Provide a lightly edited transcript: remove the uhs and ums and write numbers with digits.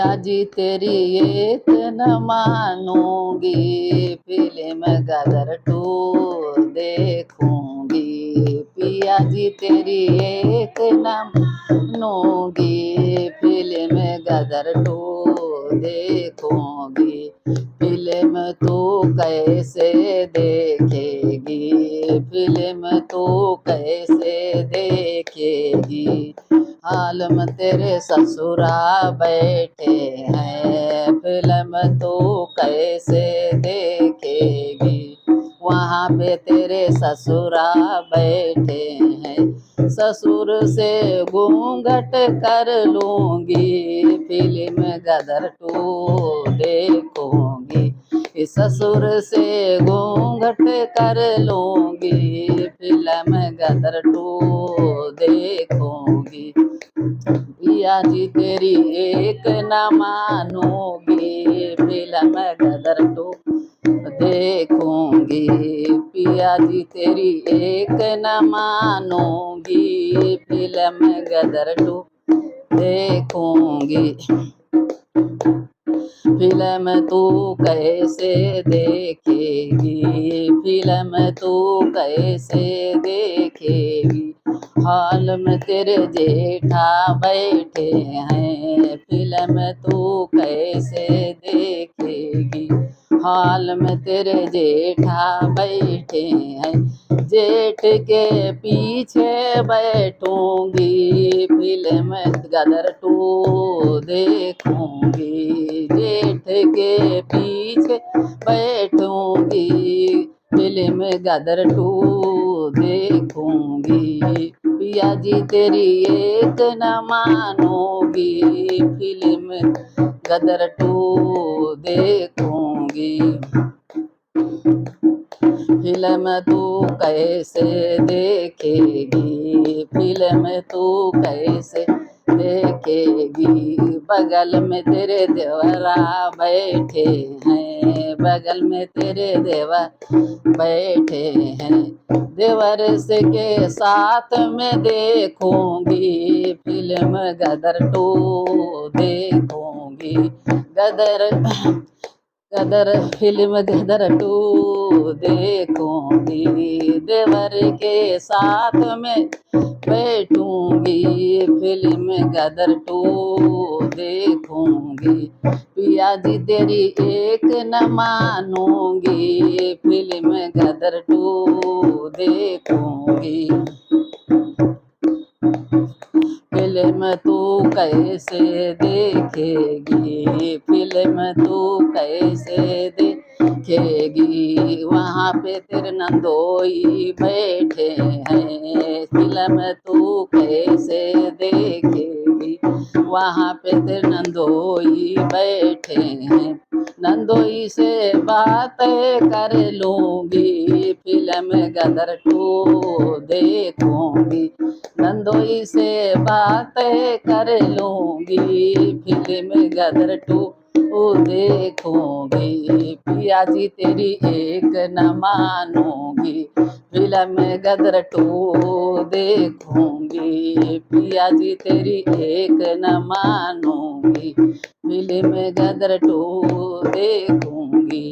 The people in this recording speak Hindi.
पिया जी तेरी एक न मानूंगी, फिल्म गदर टू देखूंगी। पिया जी तेरी एक न मानूंगी, फिल्म गदर टू देखूंगी। फिल्म तू कैसे देखेगी, फिल्म तू कैसे देखेगी। हाल में तेरे ससुरा बैठे हैं, फिल्म तू कैसे देखेगी। वहाँ पे तेरे ससुरा बैठे हैं, ससुर से घूंघट कर लूंगी, फिल्म गदर टू देखूंगी। ससुर से घूंघट कर लूंगी, फिल्म गदर टू देखूंगी। पिया जी तेरी एक न मानूंगी, फिल्म गदर टू देखूंगी। पिया जी तेरी एक न मानूंगी, फिल्म गदर टू देखूंगी। फिल्म तू कैसे देखेगी, फिल्म तू कैसे देखेगी। हाल में तेरे जेठा बैठे हैं, फिल्म तू कैसे देखेगी। हाल में तेरे जेठा बैठे हैं, जेठ के पीछे बैठूंगी, फिल्म गदर टू देखूंगी। जेठ के पीछे बैठूंगी, फिल्म गदर टू देखूंगी। पिया जी तेरी एक न मानूंगी, फिल्म गदर टू देखूंगी। फिल्म तू कैसे देखेगी, फिल्म तू कैसे देखेगी। बगल में तेरे देवरा बैठे हैं, बगल में तेरे देवर बैठे हैं। देवर से के साथ में देखूंगी, फिल्म गदर टू देखूंगी। गदर गदर फिल्म गदर टू देखूंगी। देवर के साथ में बैठूंगी, फिल्म गदर टू देखूंगी। पिया जी तेरी एक न मानूंगी, फिल्म गदर टू देखूंगी। फिल्म तू कैसे देखेगी, फिल्म तू कैसे देखेगी। वहाँ पे तेरे नंदोई बैठे हैं, फिल्म तू कैसे देखेगी। वहाँ पे तेरे नंदोई बैठे हैं, नंदोई से बात कर लूंगी, फिल्म गदर टू देखूंगी। नंदोई से बात कर लूंगी, फिल्म गदर टू देखूंगी। पिया जी तेरी एक न मानूंगी, फिल्म गदर टू देखूंगी। पिया जी तेरी एक न मानूंगी, फिल्म गदर टू देखूंगी।